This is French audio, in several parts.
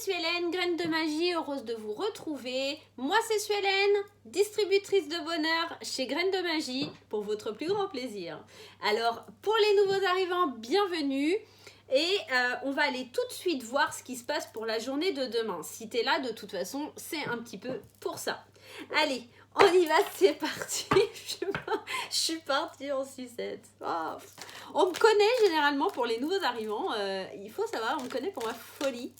Suélène, Graine de Magie, heureuse de vous retrouver. Moi c'est Suélène, distributrice de bonheur chez Graine de Magie pour votre plus grand plaisir. Alors pour les nouveaux arrivants, bienvenue. Et on va aller tout de suite voir ce qui se passe pour la journée de demain. Si tu es là, de toute façon, c'est un petit peu pour ça. Allez, on y va, c'est parti. Je suis partie en sucette. Oh. On me connaît généralement pour les nouveaux arrivants. Il faut savoir, on me connaît pour ma folie.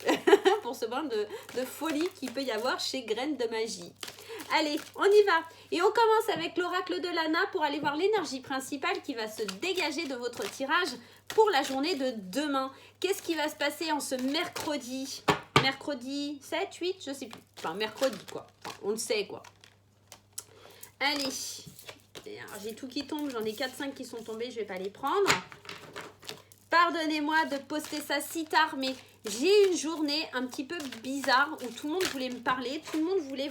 Pour ce brin de folie qu'il peut y avoir chez Graines de Magie. Allez, on y va. Et on commence avec l'oracle de Lana pour aller voir l'énergie principale qui va se dégager de votre tirage pour la journée de demain. Qu'est-ce qui va se passer en ce mercredi? Mercredi 7, 8, je sais plus. Enfin, mercredi quoi. Enfin, on le sait quoi. Allez. J'ai tout qui tombe. J'en ai 4-5 qui sont tombés. Je vais pas les prendre. Pardonnez-moi de poster ça si tard, mais j'ai une journée un petit peu bizarre où tout le monde voulait me parler, tout le monde voulait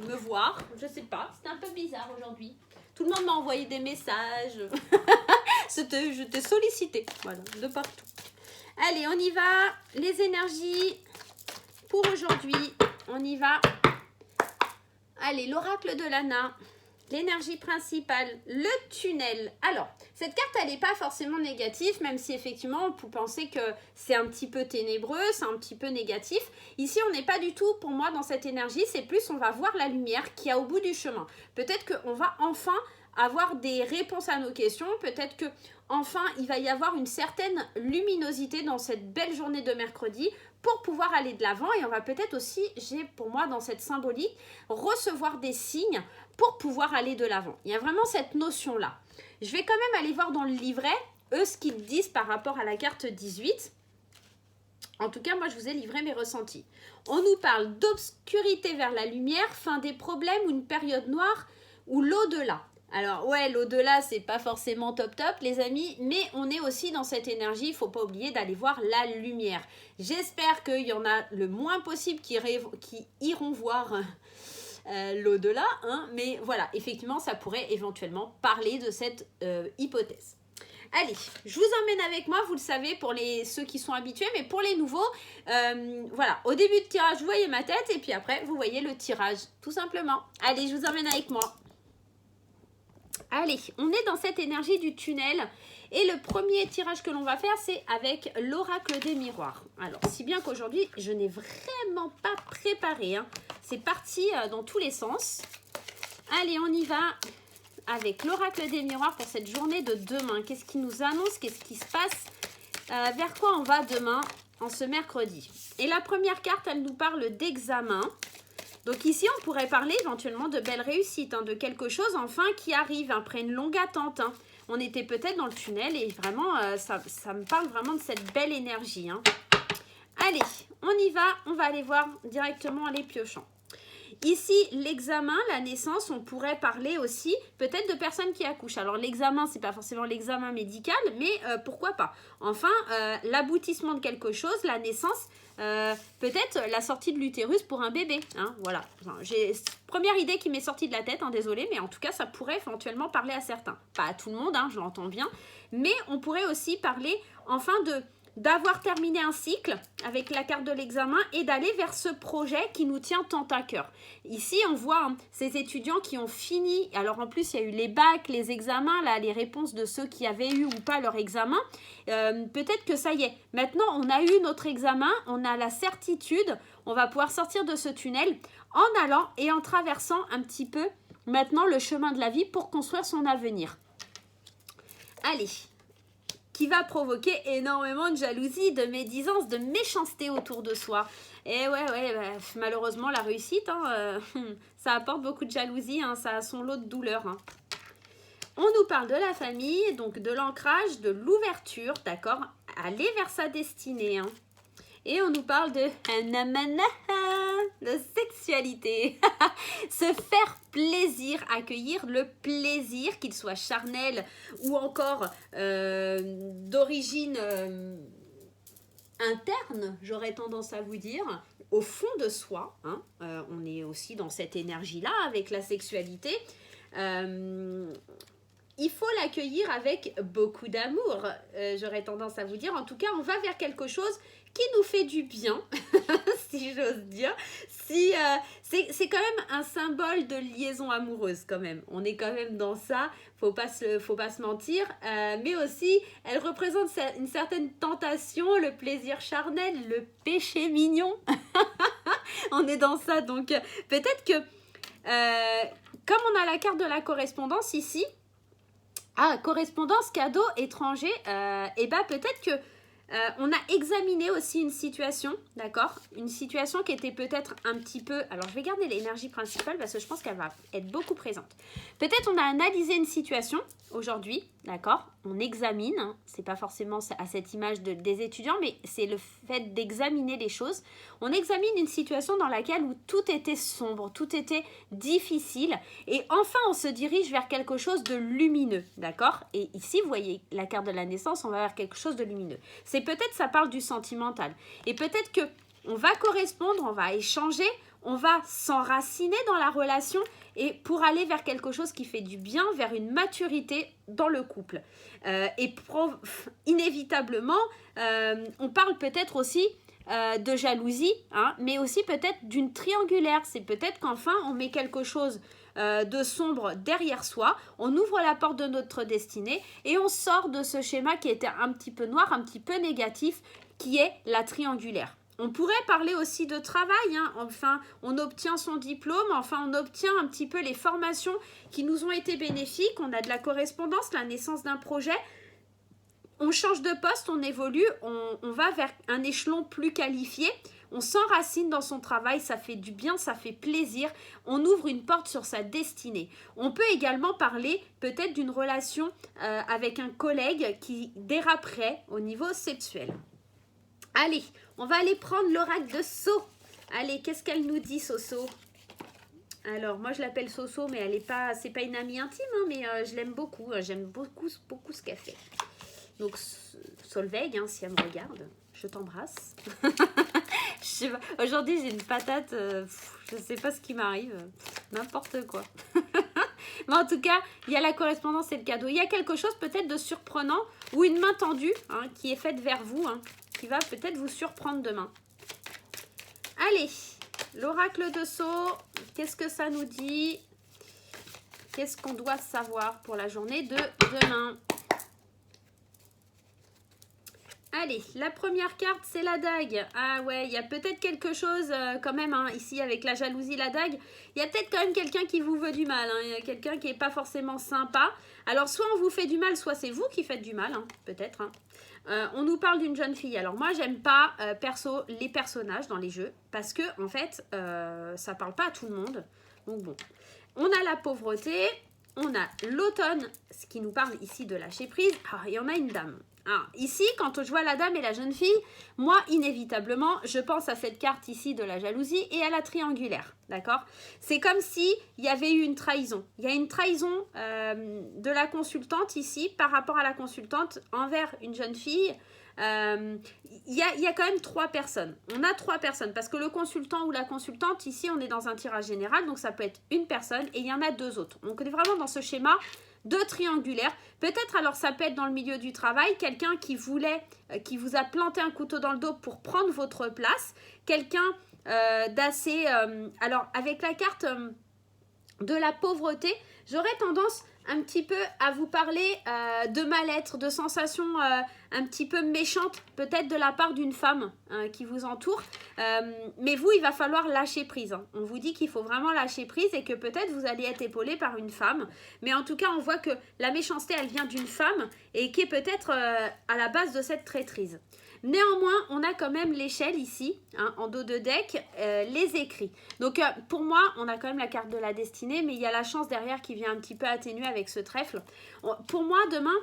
me voir. Je sais pas, c'était un peu bizarre aujourd'hui. Tout le monde m'a envoyé des messages. Je t'ai sollicité, voilà, de partout. Allez, on y va. Les énergies pour aujourd'hui, on y va. Allez, l'oracle de Lana. L'énergie principale, le tunnel. Alors, cette carte, elle n'est pas forcément négative, même si effectivement, on peut penser que c'est un petit peu ténébreux, c'est un petit peu négatif. Ici, on n'est pas du tout, pour moi, dans cette énergie. C'est plus, on va voir la lumière qu'il y a au bout du chemin. Peut-être qu'on va enfin avoir des réponses à nos questions. Peut-être que enfin, il va y avoir une certaine luminosité dans cette belle journée de mercredi pour pouvoir aller de l'avant. Et on va peut-être aussi, j'ai pour moi dans cette symbolique, recevoir des signes pour pouvoir aller de l'avant. Il y a vraiment cette notion-là. Je vais quand même aller voir dans le livret, eux, ce qu'ils disent par rapport à la carte 18. En tout cas, moi, je vous ai livré mes ressentis. On nous parle d'obscurité vers la lumière, fin des problèmes ou une période noire ou l'au-delà. Alors, ouais, l'au-delà, c'est pas forcément top, les amis, mais on est aussi dans cette énergie, il faut pas oublier d'aller voir la lumière. J'espère qu'il y en a le moins possible qui iront voir l'au-delà, hein, mais voilà, effectivement, ça pourrait éventuellement parler de cette hypothèse. Allez, je vous emmène avec moi, vous le savez, pour ceux qui sont habitués, mais pour les nouveaux, voilà, au début de tirage, vous voyez ma tête, et puis après, vous voyez le tirage, tout simplement. Allez, je vous emmène avec moi. Allez, on est dans cette énergie du tunnel et le premier tirage que l'on va faire, c'est avec l'oracle des miroirs. Alors, si bien qu'aujourd'hui, je n'ai vraiment pas préparé. Hein. C'est parti dans tous les sens. Allez, on y va avec l'oracle des miroirs pour cette journée de demain. Qu'est-ce qui nous annonce? Qu'est-ce qui se passe? Vers quoi on va demain, en ce mercredi? Et la première carte, elle nous parle d'examen. Donc ici, on pourrait parler éventuellement de belles réussites, hein, de quelque chose enfin qui arrive après une longue attente. Hein. On était peut-être dans le tunnel et vraiment, ça me parle vraiment de cette belle énergie. Hein. Allez, on y va, on va aller voir directement les piochants. Ici, l'examen, la naissance, on pourrait parler aussi peut-être de personnes qui accouchent. Alors l'examen, c'est pas forcément l'examen médical, mais pourquoi pas. Enfin, l'aboutissement de quelque chose, la naissance, peut-être la sortie de l'utérus pour un bébé. Hein, voilà, enfin, j'ai première idée qui m'est sortie de la tête, hein, désolée, mais en tout cas, ça pourrait éventuellement parler à certains. Pas à tout le monde, hein, je l'entends bien, mais on pourrait aussi parler enfin d'avoir terminé un cycle avec la carte de l'examen et d'aller vers ce projet qui nous tient tant à cœur. Ici, on voit hein, ces étudiants qui ont fini. Alors, en plus, il y a eu les bacs, les examens, là, les réponses de ceux qui avaient eu ou pas leur examen. Peut-être que ça y est. Maintenant, on a eu notre examen, on a la certitude, on va pouvoir sortir de ce tunnel en allant et en traversant un petit peu maintenant le chemin de la vie pour construire son avenir. Allez, qui va provoquer énormément de jalousie, de médisance, de méchanceté autour de soi. Et ouais, malheureusement, la réussite, hein, ça apporte beaucoup de jalousie, hein, ça a son lot de douleur. Hein. On nous parle de la famille, donc de l'ancrage, de l'ouverture, d'accord, aller vers sa destinée. Hein. Et on nous parle de sexualité. Se faire plaisir, accueillir le plaisir, qu'il soit charnel ou encore d'origine interne, j'aurais tendance à vous dire, au fond de soi. Hein, on est aussi dans cette énergie-là avec la sexualité. Il faut l'accueillir avec beaucoup d'amour, j'aurais tendance à vous dire. En tout cas, on va vers quelque chose qui nous fait du bien. si j'ose dire. Si, c'est quand même un symbole de liaison amoureuse quand même. On est quand même dans ça, faut pas se mentir. Mais aussi, elle représente une certaine tentation, le plaisir charnel, le péché mignon. On est dans ça, donc peut-être que, comme on a la carte de la correspondance ici, correspondance, cadeau, étranger, et bah peut-être que on a examiné aussi une situation, d'accord? Une situation qui était peut-être un petit peu... Alors, je vais garder l'énergie principale parce que je pense qu'elle va être beaucoup présente. Peut-être on a analysé une situation aujourd'hui, d'accord? On examine, hein, c'est pas forcément à cette image des étudiants, mais c'est le fait d'examiner les choses. On examine une situation dans laquelle où tout était sombre, tout était difficile, et enfin on se dirige vers quelque chose de lumineux, d'accord? Et ici, vous voyez la carte de la naissance, on va vers quelque chose de lumineux. C'est peut-être, ça parle du sentimental. Et peut-être que on va correspondre, on va échanger, on va s'enraciner dans la relation et pour aller vers quelque chose qui fait du bien, vers une maturité dans le couple. Inévitablement, on parle peut-être aussi de jalousie, hein, mais aussi peut-être d'une triangulaire. C'est peut-être qu'enfin, on met quelque chose de sombre derrière soi, on ouvre la porte de notre destinée et on sort de ce schéma qui était un petit peu noir, un petit peu négatif, qui est la triangulaire. On pourrait parler aussi de travail, hein. Enfin, on obtient son diplôme, enfin on obtient un petit peu les formations qui nous ont été bénéfiques, on a de la correspondance, la naissance d'un projet, on change de poste, on évolue, on va vers un échelon plus qualifié, on s'enracine dans son travail, ça fait du bien, ça fait plaisir, on ouvre une porte sur sa destinée. On peut également parler peut-être d'une relation avec un collègue qui déraperait au niveau sexuel. Allez, on va aller prendre l'oracle de Sceaux. Allez, qu'est-ce qu'elle nous dit, Soso? Alors, moi je l'appelle Soso, mais elle est pas, c'est pas une amie intime, hein, mais je l'aime beaucoup. J'aime beaucoup ce qu'elle fait. Donc, Solveig, hein, si elle me regarde, je t'embrasse. Aujourd'hui, j'ai une patate, je sais pas ce qui m'arrive, n'importe quoi. Mais en tout cas, il y a la correspondance et le cadeau. Il y a quelque chose peut-être de surprenant ou une main tendue, hein, qui est faite vers vous, hein, qui va peut-être vous surprendre demain. Allez, l'oracle de Sceaux, qu'est-ce que ça nous dit? Qu'est-ce qu'on doit savoir pour la journée de demain? Allez, la première carte, c'est la dague. Ah ouais, il y a peut-être quelque chose quand même, hein, ici avec la jalousie, la dague. Il y a peut-être quand même quelqu'un qui vous veut du mal. Il y a quelqu'un qui n'est pas forcément sympa. Alors, soit on vous fait du mal, soit c'est vous qui faites du mal, hein, peut-être. Hein. On nous parle d'une jeune fille. Alors, moi, j'aime pas les personnages dans les jeux parce que, en fait, ça parle pas à tout le monde. Donc, bon. On a la pauvreté, on a l'automne, ce qui nous parle ici de lâcher prise. Ah, et on a une dame. Ah, ici, quand je vois la dame et la jeune fille, moi, inévitablement, je pense à cette carte ici de la jalousie et à la triangulaire, d'accord? C'est comme s'il y avait eu une trahison. Il y a une trahison de la consultante ici par rapport à la consultante envers une jeune fille. Il y a quand même 3 personnes. On a 3 personnes parce que le consultant ou la consultante, ici, on est dans un tirage général, donc ça peut être une personne et il y en a 2 autres. Donc, on est vraiment dans ce schéma de triangulaire. Peut-être, alors ça peut être dans le milieu du travail, quelqu'un qui vous a planté un couteau dans le dos pour prendre votre place, quelqu'un d'assez... alors, avec la carte de la pauvreté, j'aurais tendance un petit peu à vous parler de mal-être, de sensations un petit peu méchantes, peut-être de la part d'une femme qui vous entoure. Mais vous, il va falloir lâcher prise. Hein. On vous dit qu'il faut vraiment lâcher prise et que peut-être vous allez être épaulé par une femme. Mais en tout cas, on voit que la méchanceté, elle vient d'une femme et qui est peut-être à la base de cette traîtrise. Néanmoins, on a quand même l'échelle ici, hein, en dos de deck, les écrits. Donc, pour moi, on a quand même la carte de la destinée, mais il y a la chance derrière qui vient un petit peu atténuer avec ce trèfle. Pour moi, demain,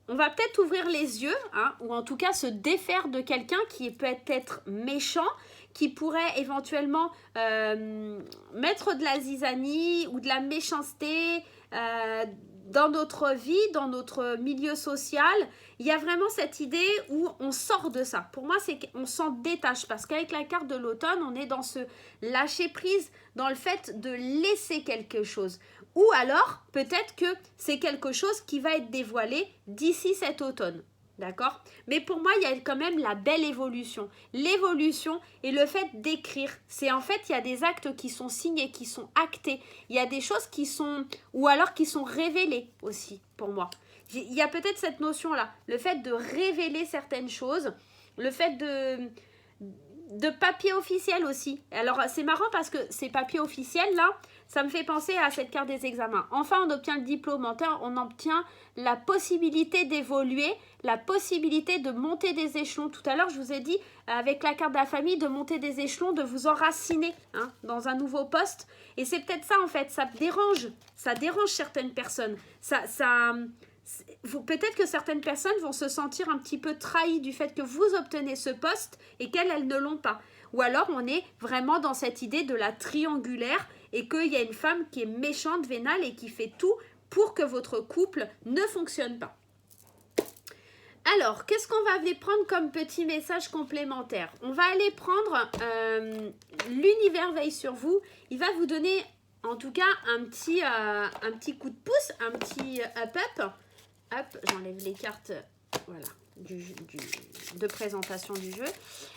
on va peut-être ouvrir les yeux, hein, ou en tout cas se défaire de quelqu'un qui peut être méchant, qui pourrait éventuellement mettre de la zizanie ou de la méchanceté dans notre vie, dans notre milieu social. Il y a vraiment cette idée où on sort de ça. Pour moi, c'est qu'on s'en détache parce qu'avec la carte de l'automne, on est dans ce lâcher prise, dans le fait de laisser quelque chose. Ou alors, peut-être que c'est quelque chose qui va être dévoilé d'ici cet automne. D'accord? Mais pour moi, il y a quand même la belle évolution. L'évolution et le fait d'écrire. C'est en fait, il y a des actes qui sont signés, qui sont actés. Il y a des choses qui sont, ou alors qui sont révélées aussi, pour moi. Il y a peut-être cette notion-là. Le fait de révéler certaines choses. Le fait de papier officiel aussi. Alors, c'est marrant parce que ces papiers officiels, là, ça me fait penser à cette carte des examens. Enfin, on obtient le diplôme, on obtient la possibilité d'évoluer, la possibilité de monter des échelons. Tout à l'heure, je vous ai dit, avec la carte de la famille, de monter des échelons, de vous enraciner dans un nouveau poste. Et c'est peut-être ça, en fait, ça dérange certaines personnes. Peut-être que certaines personnes vont se sentir un petit peu trahies du fait que vous obtenez ce poste et qu'elles, elles ne l'ont pas. Ou alors, on est vraiment dans cette idée de la triangulaire et qu'il y a une femme qui est méchante, vénale et qui fait tout pour que votre couple ne fonctionne pas. Alors, qu'est-ce qu'on va aller prendre comme petit message complémentaire? On va aller prendre l'univers veille sur vous. Il va vous donner, en tout cas, un petit coup de pouce, un petit up-up. Hop, j'enlève les cartes, voilà, de présentation du jeu.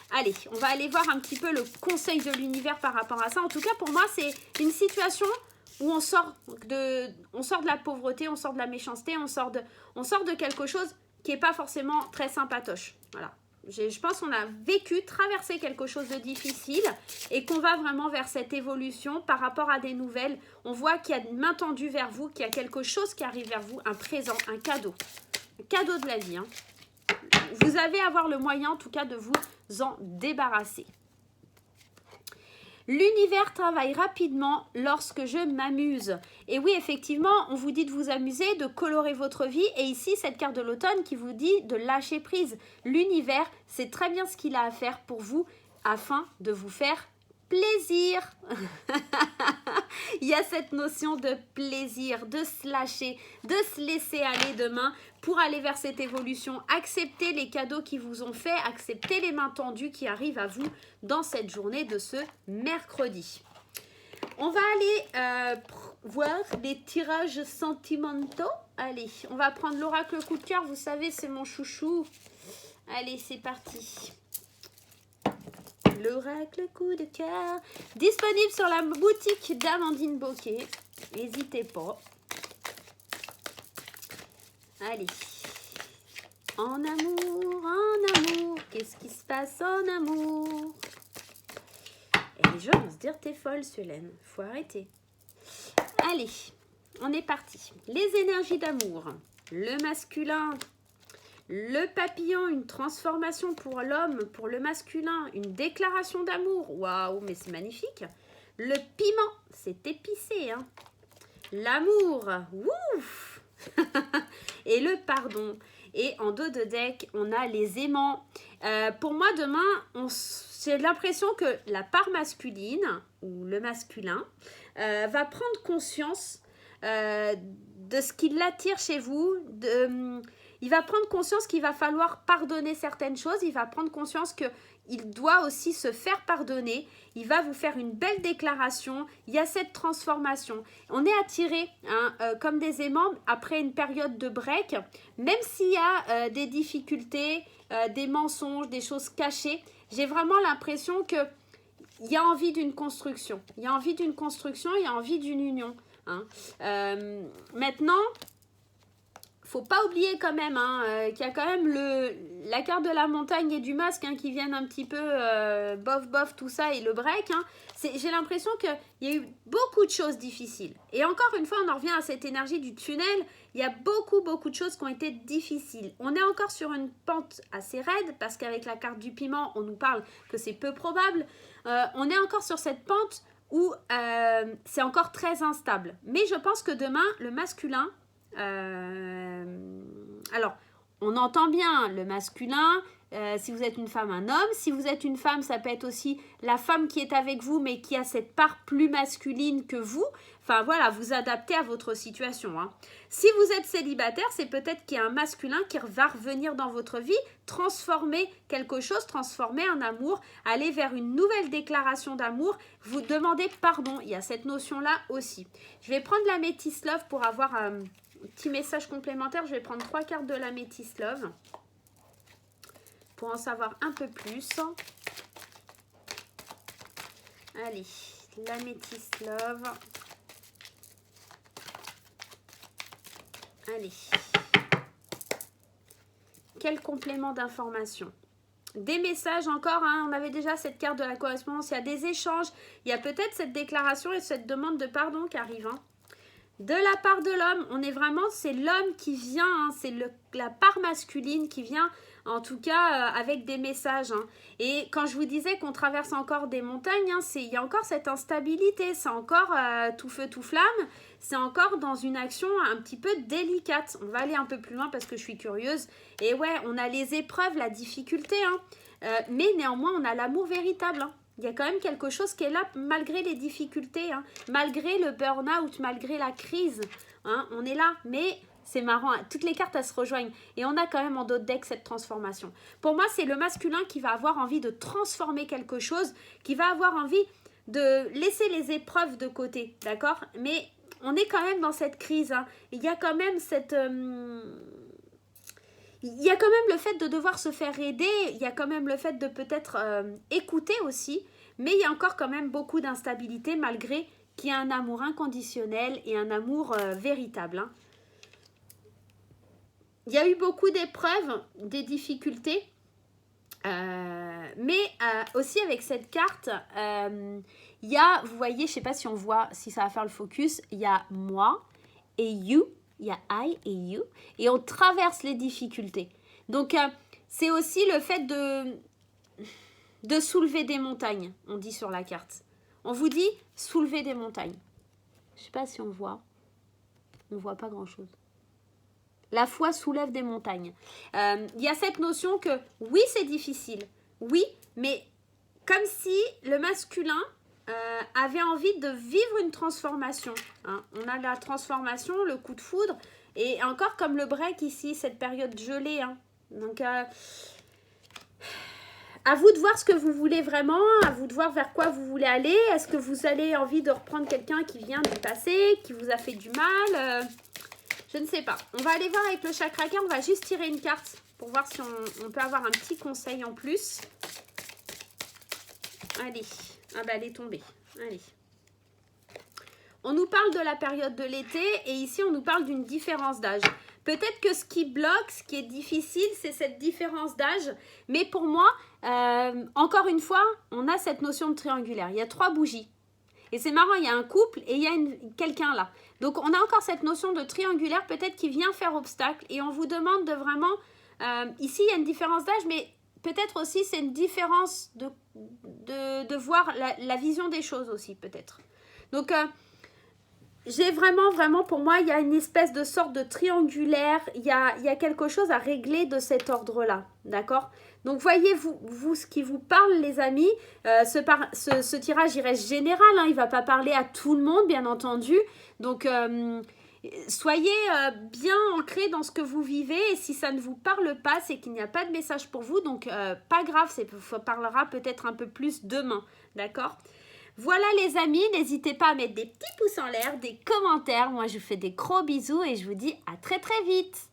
Allez, on va aller voir un petit peu le conseil de l'univers par rapport à ça. En tout cas, pour moi, c'est une situation où on sort de la pauvreté, on sort de la méchanceté, on sort de quelque chose qui n'est pas forcément très sympatoche. Voilà. Je pense qu'on a traversé quelque chose de difficile et qu'on va vraiment vers cette évolution par rapport à des nouvelles. On voit qu'il y a une main tendue vers vous, qu'il y a quelque chose qui arrive vers vous, un présent, un cadeau de la vie. Vous allez avoir le moyen en tout cas de vous en débarrasser. L'univers travaille rapidement lorsque je m'amuse. Et oui, effectivement, on vous dit de vous amuser, de colorer votre vie. Et ici, cette carte de l'automne qui vous dit de lâcher prise. L'univers sait très bien ce qu'il a à faire pour vous afin de vous faire plaisir. Il y a cette notion de plaisir, de se lâcher, de se laisser aller demain pour aller vers cette évolution. Acceptez les cadeaux qui vous ont fait, acceptez les mains tendues qui arrivent à vous dans cette journée de ce mercredi. On va aller voir les tirages sentimentaux. Allez, on va prendre l'oracle coup de cœur. Vous savez, c'est mon chouchou. Allez, c'est parti. L'oracle coup de cœur. Disponible sur la boutique d'Amandine Bocquet. N'hésitez pas. Allez. En amour, qu'est-ce qui se passe en amour? Et les gens vont se dire, t'es folle, Solène. Faut arrêter. Allez, on est parti. Les énergies d'amour. Le masculin. Le papillon, une transformation pour l'homme, pour le masculin, une déclaration d'amour. Waouh, mais c'est magnifique. Le piment, c'est épicé. Hein. L'amour, ouf. Et le pardon. Et en dos de deck, on a les aimants. Pour moi, demain, j'ai l'impression que la part masculine, ou le masculin, va prendre conscience de ce qui l'attire chez vous, il va prendre conscience qu'il va falloir pardonner certaines choses. Il va prendre conscience qu'il doit aussi se faire pardonner. Il va vous faire une belle déclaration. Il y a cette transformation. On est attiré comme des aimants après une période de break. Même s'il y a des difficultés, des mensonges, des choses cachées, j'ai vraiment l'impression qu'il y a envie d'une construction. Il y a envie d'une construction, il y a envie d'une union. Maintenant... Faut pas oublier quand même qu'il y a quand même la carte de la montagne et du masque qui viennent un petit peu bof tout ça et le break. J'ai l'impression qu'il y a eu beaucoup de choses difficiles. Et encore une fois, on en revient à cette énergie du tunnel. Il y a beaucoup de choses qui ont été difficiles. On est encore sur une pente assez raide parce qu'avec la carte du piment, on nous parle que c'est peu probable. On est encore sur cette pente où c'est encore très instable. Mais je pense que demain, le masculin... alors, on entend bien le masculin, si vous êtes une femme, un homme. Si vous êtes une femme, ça peut être aussi la femme qui est avec vous, mais qui a cette part plus masculine que vous. Enfin, voilà, vous adaptez à votre situation. Si vous êtes célibataire, c'est peut-être qu'il y a un masculin qui va revenir dans votre vie, transformer quelque chose, transformer un amour, aller vers une nouvelle déclaration d'amour, vous demandez pardon. Il y a cette notion-là aussi. Je vais prendre la Métis Love pour avoir... petit message complémentaire, je vais prendre 3 cartes de la Métis Love. pour en savoir un peu plus. Allez, l'améthyste love. Allez. Quel complément d'information? Des messages encore, hein, on avait déjà cette carte de la correspondance, il y a des échanges, il y a peut-être cette déclaration et cette demande de pardon qui arrive. Hein. De la part de l'homme, on est vraiment, c'est l'homme qui vient, hein, c'est la part masculine qui vient, en tout cas avec des messages. Hein. Et quand je vous disais qu'on traverse encore des montagnes, hein, il y a encore cette instabilité, c'est encore tout feu, tout flamme, c'est encore dans une action un petit peu délicate. On va aller un peu plus loin parce que je suis curieuse. Et ouais, on a les épreuves, la difficulté, hein, mais néanmoins, on a l'amour véritable. Hein. Il y a quand même quelque chose qui est là malgré les difficultés, hein, malgré le burn-out, malgré la crise. Hein, on est là, mais c'est marrant, hein, toutes les cartes, elles se rejoignent. Et on a quand même en d'autres decks cette transformation. Pour moi, c'est le masculin qui va avoir envie de transformer quelque chose, qui va avoir envie de laisser les épreuves de côté, d'accord? Mais on est quand même dans cette crise. Hein. Il y a quand même cette... il y a quand même le fait de devoir se faire aider, il y a quand même le fait de peut-être écouter aussi, mais il y a encore quand même beaucoup d'instabilité malgré qu'il y a un amour inconditionnel et un amour véritable. Hein. Il y a eu beaucoup d'épreuves, des difficultés, mais aussi avec cette carte, il y a, vous voyez, je ne sais pas si on voit, si ça va faire le focus, il y a moi et you. Il y a I et you. Et on traverse les difficultés. Donc, c'est aussi le fait de soulever des montagnes, on dit sur la carte. On vous dit soulever des montagnes. Je ne sais pas si on voit. On ne voit pas grand-chose. La foi soulève des montagnes. Il y a cette notion que, oui, c'est difficile. Oui, mais comme si le masculin... avait envie de vivre une transformation. Hein. On a la transformation, le coup de foudre, et encore comme le break ici, cette période gelée. Hein. Donc, à vous de voir ce que vous voulez vraiment, à vous de voir vers quoi vous voulez aller. Est-ce que vous avez envie de reprendre quelqu'un qui vient du passé, qui vous a fait du mal? Je ne sais pas. On va aller voir avec le chakra carte, on va juste tirer une carte pour voir si on peut avoir un petit conseil en plus. Allez. Ah bah elle est tombée. Allez. On nous parle de la période de l'été et ici on nous parle d'une différence d'âge. Peut-être que ce qui bloque, ce qui est difficile, c'est cette différence d'âge. Mais pour moi, encore une fois, on a cette notion de triangulaire. Il y a 3 bougies. Et c'est marrant, il y a un couple et il y a quelqu'un là. Donc on a encore cette notion de triangulaire peut-être qui vient faire obstacle. Et on vous demande de vraiment... ici, il y a une différence d'âge, mais... peut-être aussi, c'est une différence de voir la vision des choses aussi, peut-être. Donc, j'ai vraiment, pour moi, il y a une espèce de sorte de triangulaire. Il y a quelque chose à régler de cet ordre-là, d'accord? Donc, voyez-vous ce qui vous parle, les amis. Ce tirage, il reste général. Hein, il ne va pas parler à tout le monde, bien entendu. Donc... soyez bien ancrés dans ce que vous vivez et si ça ne vous parle pas, c'est qu'il n'y a pas de message pour vous. Donc, pas grave, ça parlera peut-être un peu plus demain. D'accord? Voilà les amis, n'hésitez pas à mettre des petits pouces en l'air, des commentaires. Moi, je vous fais des gros bisous et je vous dis à très très vite.